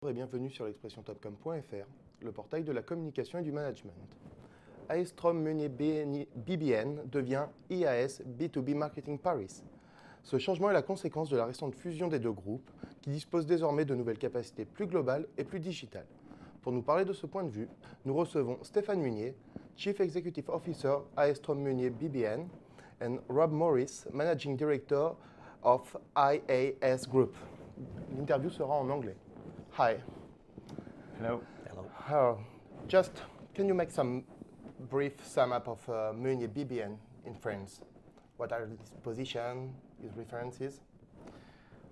Bonjour et bienvenue sur l'expression-topcom.fr, le portail de la communication et du management. Aastroem Munier BBN devient IAS B2B Marketing Paris. Ce changement est la conséquence de la récente fusion des deux groupes qui disposent désormais de nouvelles capacités plus globales et plus digitales. Pour nous parler de ce point de vue, nous recevons Stéphane Munier, Chief Executive Officer Aastroem Munier BBN, and Rob Morrice, Managing Director of IAS Group. L'interview sera en anglais. Hi. Hello. Hello. Just, can you make some brief sum up of Munier BBN in France? What are his position, his references?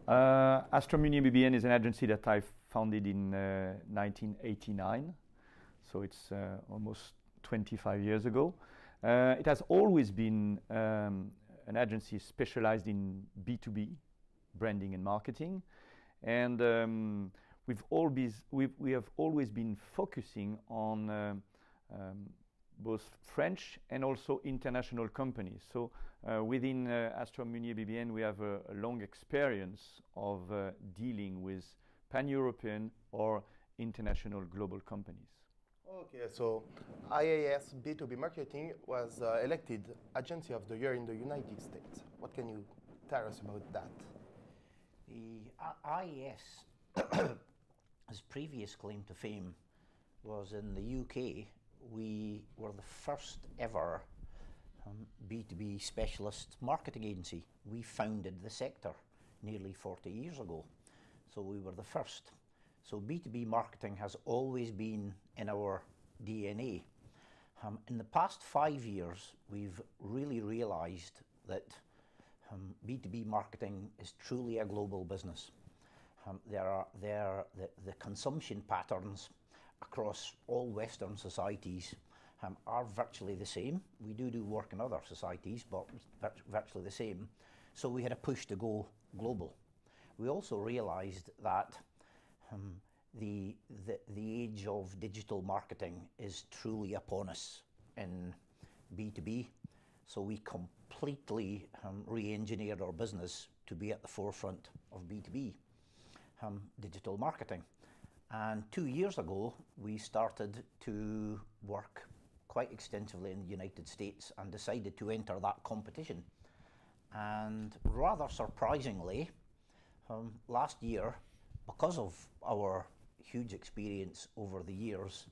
Aastroem Munier BBN is an agency that I founded in 1989, so it's almost 25 years ago. It has always been an agency specialized in B2B, branding and marketing, and we have always been focusing on both French and also international companies. So within Aastroem Munier BBN, we have a long experience of dealing with pan-European or international global companies. Okay, so IAS B2B Marketing was elected Agency of the Year in the United States. What can you tell us about that? The IAS, his previous claim to fame was in the UK. We were the first ever B2B specialist marketing agency. We founded the sector nearly 40 years ago, so we were the first. So B2B marketing has always been in our DNA. In the past 5 years, we've really realized that B2B marketing is truly a global business. The consumption patterns across all Western societies are virtually the same. We do work in other societies, but virtually the same. So we had a push to go global. We also realized that the age of digital marketing is truly upon us in B2B. So we completely re-engineered our business to be at the forefront of B2B digital marketing. And 2 years ago, we started to work quite extensively in the United States and decided to enter that competition. And rather surprisingly, last year, because of our huge experience over the years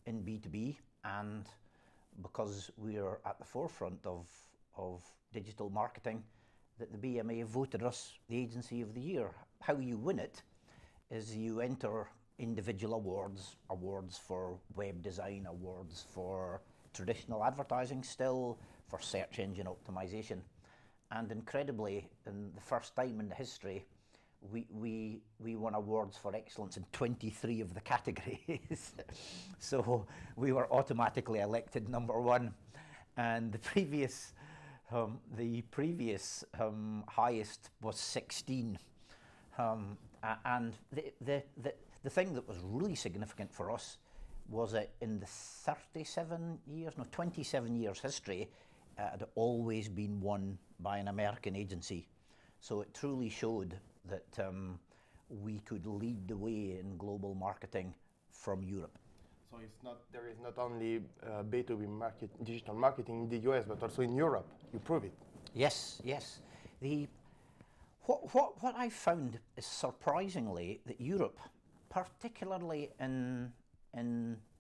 in B2B and because we're at the forefront of digital marketing, that the BMA voted us the Agency of the Year. How you win it is you enter individual awards for web design, awards for traditional advertising still, for search engine optimization. And incredibly, in the first time in the history, we won awards for excellence in 23 of the categories. So we were automatically elected number one. And the previous highest was 16. And the thing that was really significant for us was that in the 27 years history, it had always been won by an American agency. So it truly showed that we could lead the way in global marketing from Europe. So there is not only B2B digital marketing in the US, but also in Europe. You prove it. Yes. What I found is surprisingly that Europe, particularly in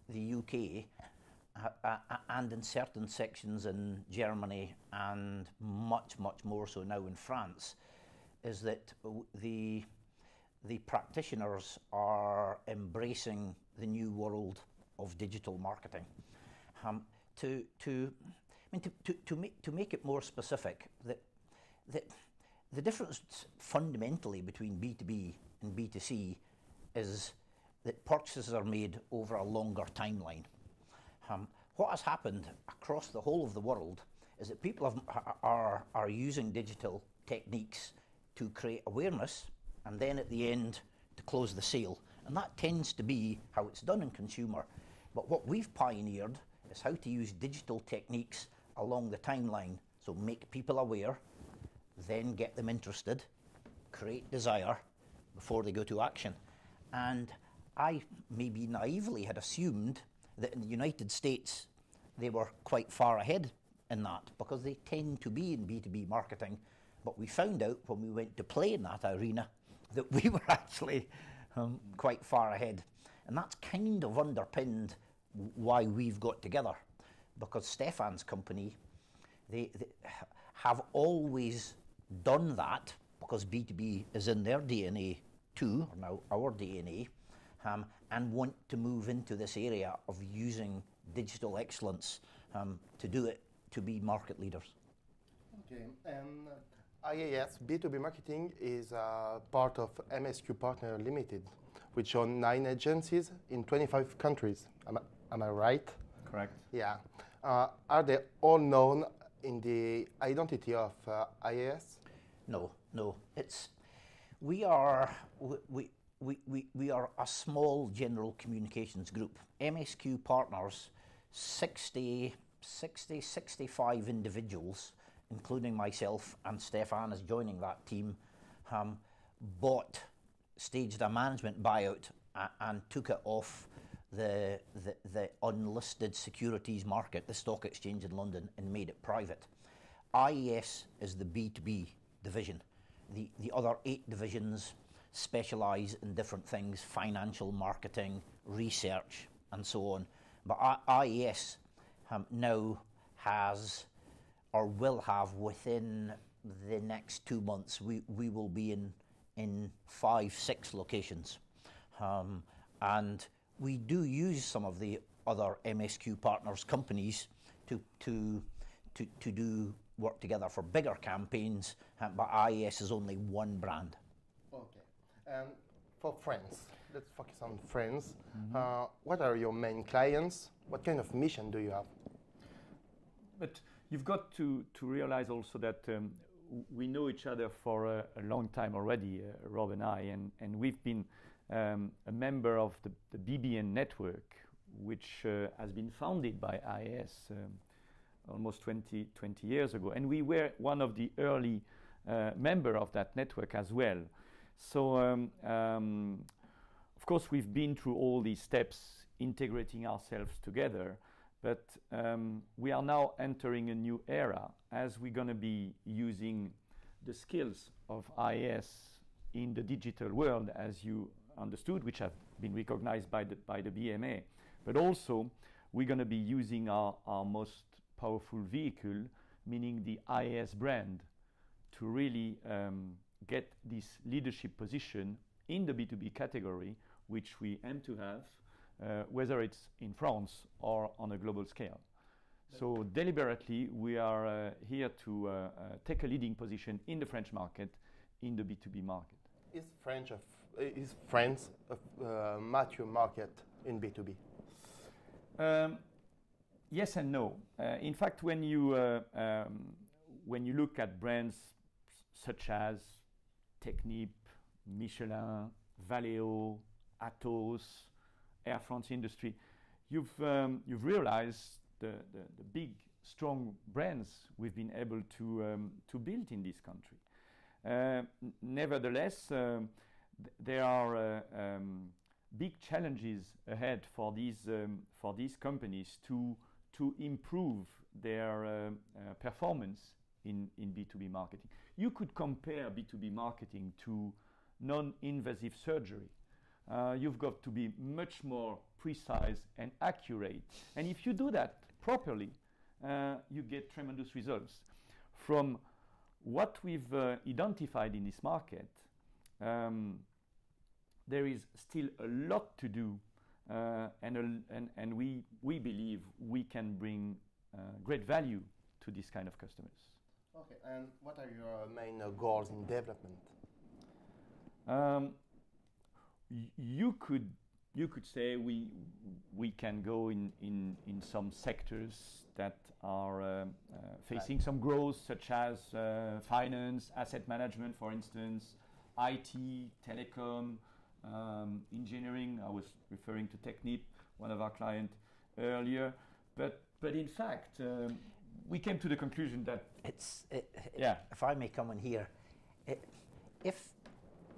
the UK and in certain sections in Germany and much more so now in France, is that the practitioners are embracing the new world of digital marketing. To make it more specific, the difference fundamentally between B2B and B2C is that purchases are made over a longer timeline. What has happened across the whole of the world is that people are using digital techniques to create awareness and then at the end to close the sale. And that tends to be how it's done in consumer. But what we've pioneered is how to use digital techniques along the timeline. So make people aware, then get them interested, create desire before they go to action. And I maybe naively had assumed that in the United States they were quite far ahead in that, because they tend to be in B2B marketing. But we found out when we went to play in that arena that we were actually quite far ahead. And that's kind of underpinned why we've got together, because Stéphane's company, they have always done that, because B2B is in their DNA too, or now our DNA, and want to move into this area of using digital excellence to do it, to be market leaders. Okay, IAS B2B Marketing is part of MSQ Partner Limited, which owns 9 agencies in 25 countries. Am I right? Correct. Yeah. Are they all known in the identity of IAS? No. We are a small general communications group. MSQ Partners, 65 individuals, including myself, and Stéphane is joining that team, staged a management buyout and took it off the unlisted securities market, the stock exchange in London, and made it private. IAS is the B2B division. The other 8 divisions specialise in different things: financial, marketing, research, and so on. But IAS now has, or will have within the next 2 months, we will be in 5-6 locations. And we do use some of the other MSQ Partners companies to do work together for bigger campaigns, but IAS is only one brand. Okay. And for France, let's focus on France. What are your main clients? What kind of mission do you have? But you've got to realize also that we know each other for a long time already, Rob and I, and we've been a member of the BBN network, which has been founded by IAS almost 20 years ago. And we were one of the early member of that network as well. So, of course, we've been through all these steps, integrating ourselves together. But we are now entering a new era, as we're going to be using the skills of IAS in the digital world, as you understood, which have been recognized by the BMA. But also, we're going to be using our most powerful vehicle, meaning the IAS brand, to really get this leadership position in the B2B category, which we aim to have, whether it's in France or on a global scale. So deliberately, we are here to take a leading position in the French market, in the B2B market. Is France a mature market in B2B? Yes and no. In fact, when you look at brands such as Technip, Michelin, Valeo, Atos, Air France Industrie, you've realized the big, strong brands we've been able to build in this country. Nevertheless, there are big challenges ahead for these companies to improve their performance in B2B marketing. You could compare B2B marketing to non-invasive surgery. You've got to be much more precise and accurate. And if you do that properly, you get tremendous results. From what we've identified in this market, there is still a lot to do, and we believe we can bring great value to this kind of customers. Okay, and what are your main goals in development? You could say we can go in some sectors that are facing some growth, such as finance, asset management, for instance, IT, telecom, engineering. I was referring to Technip, one of our clients earlier. But in fact, we came to the conclusion that if I may come in here, if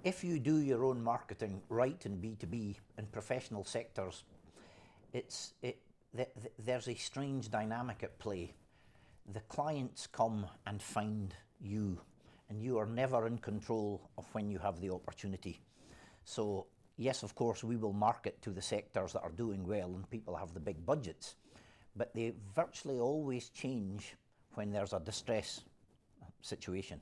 if you do your own marketing right in B2B and professional sectors, there's a strange dynamic at play. The clients come and find you, and you are never in control of when you have the opportunity. So yes, of course, we will market to the sectors that are doing well and people have the big budgets, but they virtually always change when there's a distress situation.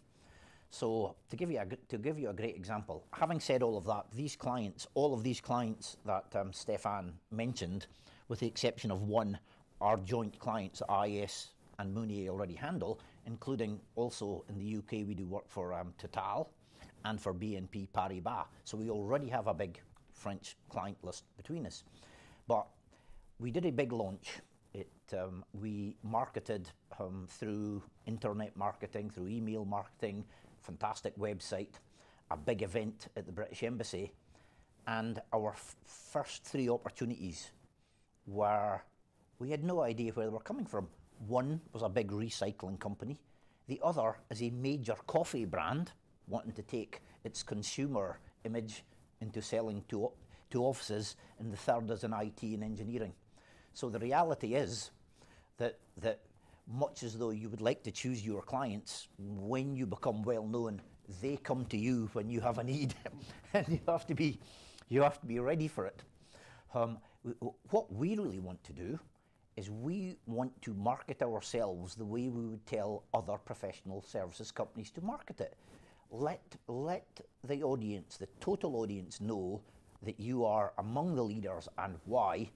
So to give you a great example, having said all of that, all of these clients that Stéphane mentioned, with the exception of one, are joint clients that IAS and Munier already handle, including also in the UK we do work for Total and for BNP Paribas. So we already have a big French client list between us. But we did a big launch. We marketed through internet marketing, through email marketing, fantastic website, a big event at the British Embassy, and our first 3 opportunities were, we had no idea where they were coming from. One was a big recycling company. The other is a major coffee brand wanting to take its consumer image into selling to offices, and the third is in IT and engineering. So the reality is that much as though you would like to choose your clients, when you become well known, they come to you when you have a need, and you have to be ready for it. What we really want to do is we want to market ourselves the way we would tell other professional services companies to market it. Let the audience, the total audience, know that you are among the leaders and why,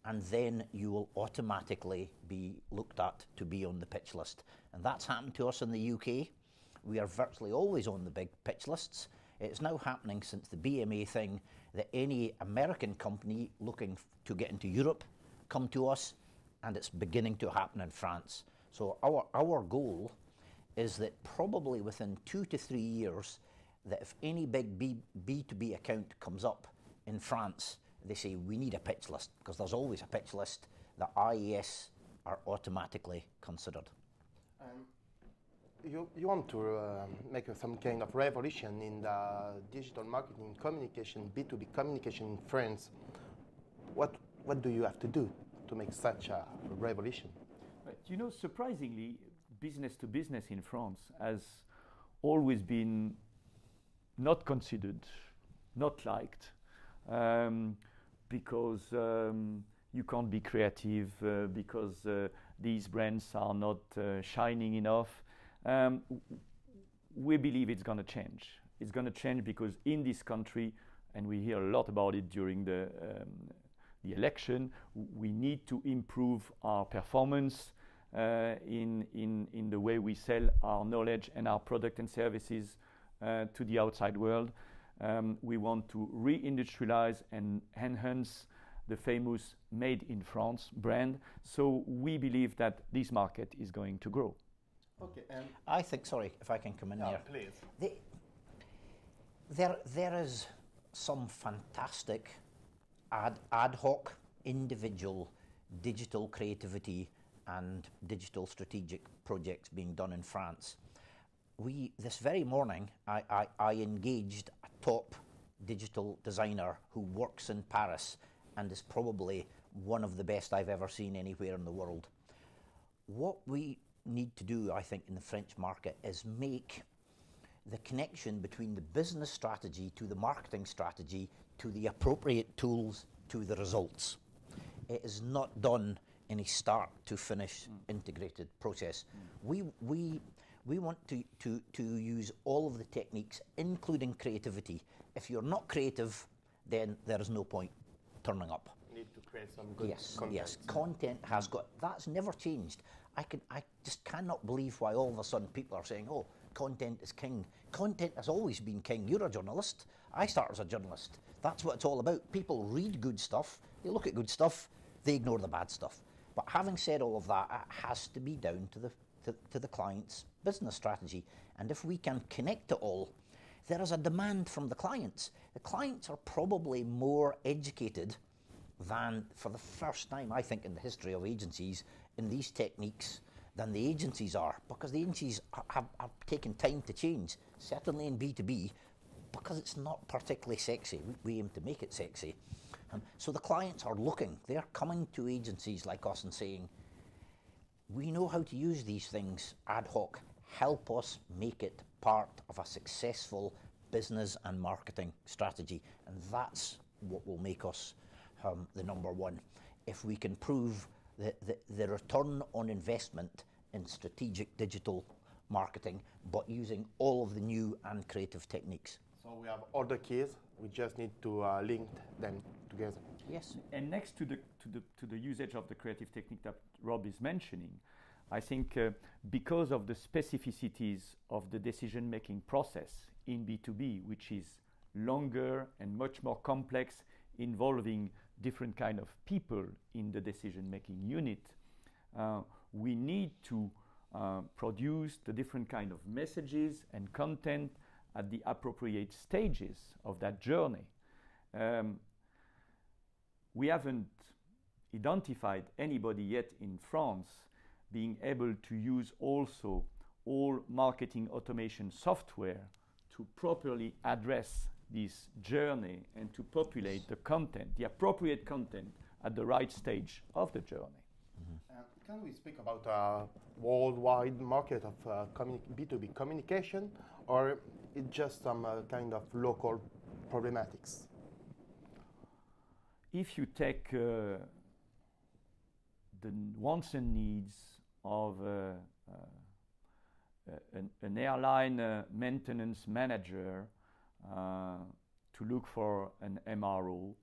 and then you will automatically be looked at to be on the pitch list. And that's happened to us in the UK. We are virtually always on the big pitch lists. It's now happening since the BMA thing that any American company looking to get into Europe come to us, and it's beginning to happen in France. So our goal is that probably within 2 to 3 years, that if any big B2B account comes up in France, they say, we need a pitch list, because there's always a pitch list. The IAS are automatically considered. You want to make some kind of revolution in the digital marketing communication, B2B communication in France. What do you have to do to make such a revolution? You know, surprisingly, business to business in France has always been not considered, not liked. Because you can't be creative, because these brands are not shining enough. We believe it's going to change. It's going to change because in this country, and we hear a lot about it during the election, we need to improve our performance in the way we sell our knowledge and our product and services to the outside world. We want to reindustrialize and enhance the famous Made in France brand. So we believe that this market is going to grow. Okay. I think, sorry, if I can come in there. Please. There is some fantastic ad hoc individual digital creativity and digital strategic projects being done in France. This very morning, I engaged a top digital designer who works in Paris and is probably one of the best I've ever seen anywhere in the world. What we need to do, I think, in the French market is make the connection between the business strategy to the marketing strategy to the appropriate tools to the results. It is not done in a start to finish integrated process. We want to use all of the techniques, including creativity. If you're not creative, then there is no point turning up. You need to create some good content. Yes, content has got, that's never changed. I just cannot believe why all of a sudden people are saying, oh, content is king. Content has always been king. You're a journalist. I started as a journalist. That's what it's all about. People read good stuff, they look at good stuff, they ignore the bad stuff. But having said all of that, it has to be down to the client's business strategy. And if we can connect it all, there is a demand from the clients. The clients are probably more educated than, for the first time, I think, in the history of agencies, in these techniques than the agencies are, because the agencies have taken time to change. Certainly in B2B, because it's not particularly sexy. We aim to make it sexy. So the clients are looking, they're coming to agencies like us and saying, we know how to use these things ad hoc, help us make it part of a successful business and marketing strategy. And that's what will make us the number one. If we can prove the return on investment in strategic digital marketing, but using all of the new and creative techniques. So we have all the keys, we just need to link them together. Yes. And next to the usage of the creative technique that Rob is mentioning, I think because of the specificities of the decision-making process in B2B, which is longer and much more complex, involving different kind of people in the decision-making unit, we need to produce the different kind of messages and content at the appropriate stages of that journey. We haven't identified anybody yet in France being able to use also all marketing automation software to properly address this journey and to populate the content, the appropriate content at the right stage of the journey. Can we speak about a worldwide market of B2B communication, or it's just some kind of local problematics? If you take the wants and needs of an airline maintenance manager to look for an MRO,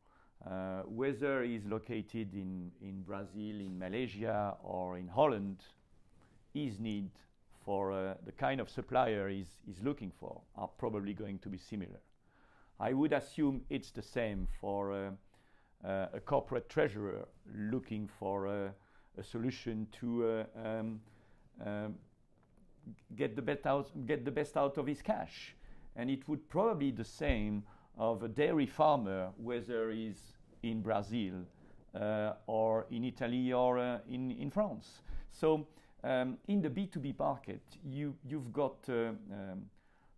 whether he's located in Brazil, in Malaysia, or in Holland, his need for the kind of supplier he's looking for are probably going to be similar. I would assume it's the same for a corporate treasurer looking for a solution to get the best out of his cash. And it would probably be the same of a dairy farmer, whether he's in Brazil or in Italy or in France. So in the B2B market, you've got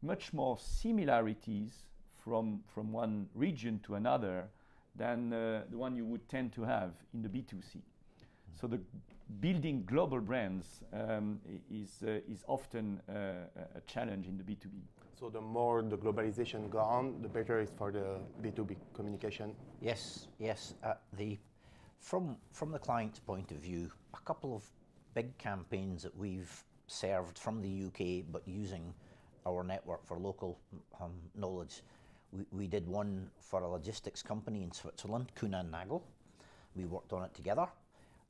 much more similarities from one region to another than the one you would tend to have in the B2C. So the building global brands is often a challenge in the B2B. So the more the globalization goes on, the better it's for the B2B communication. Yes, yes. From the client's point of view, a couple of big campaigns that we've served from the UK, but using our network for local knowledge. We did one for a logistics company in Switzerland, Kuehne + Nagel. We worked on it together.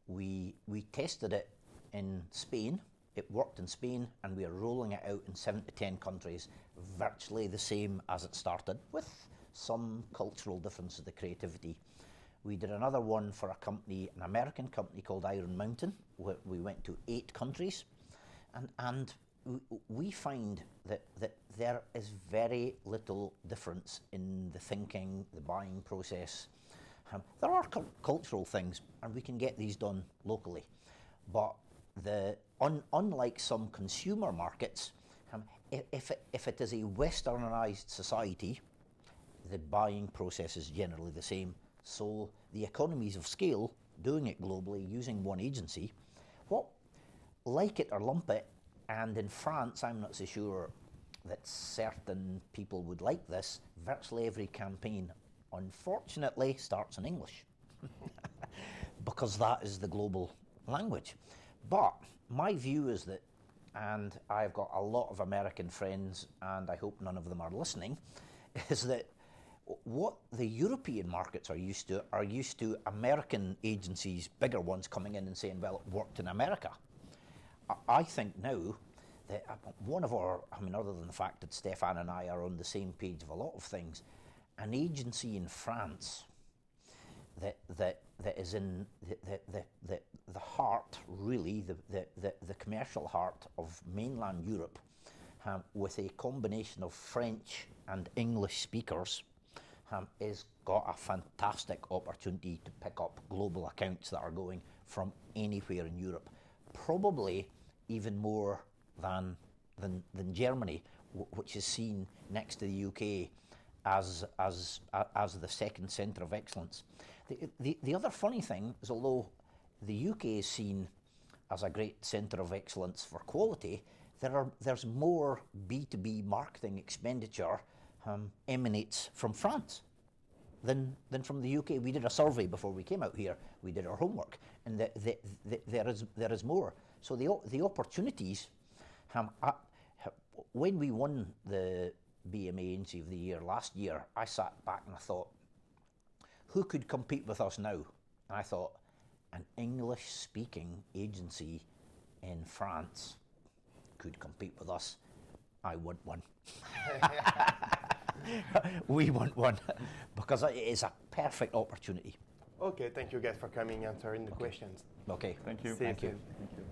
We tested it in Spain. It worked in Spain, and we are rolling it out in 7 to 10 countries, virtually the same as it started, with some cultural difference of the creativity. We did another one for a company, an American company called Iron Mountain. We went to 8 countries, and we find that there is very little difference in the thinking, the buying process. There are cultural things, and we can get these done locally. But unlike some consumer markets, if it is a westernized society, the buying process is generally the same. So the economies of scale, doing it globally, using one agency, like it or lump it, and in France, I'm not so sure that certain people would like this, virtually every campaign, unfortunately, starts in English, because that is the global language. But my view is that, and I've got a lot of American friends, and I hope none of them are listening, is that what the European markets are used to American agencies, bigger ones, coming in and saying, well, it worked in America. I think now that one of our, other than the fact that Stéphane and I are on the same page of a lot of things, an agency in France that is in the heart, really, the commercial heart of mainland Europe, with a combination of French and English speakers, has got a fantastic opportunity to pick up global accounts that are going from anywhere in Europe, probably even more than Germany, which is seen next to the UK as the second centre of excellence. The other funny thing is, although the UK is seen as a great centre of excellence for quality, there's more B2B marketing expenditure emanates from France than from the UK. We did a survey before we came out here. We did our homework, and there is more. So the opportunities. When we won the BMA Agency of the Year last year, I sat back and I thought, who could compete with us now? And I thought, an English-speaking agency in France could compete with us. I want one. We want one, because it is a perfect opportunity. Okay, thank you guys for coming and answering the questions. Okay. Thank you. See you Thank you. soon. Thank you.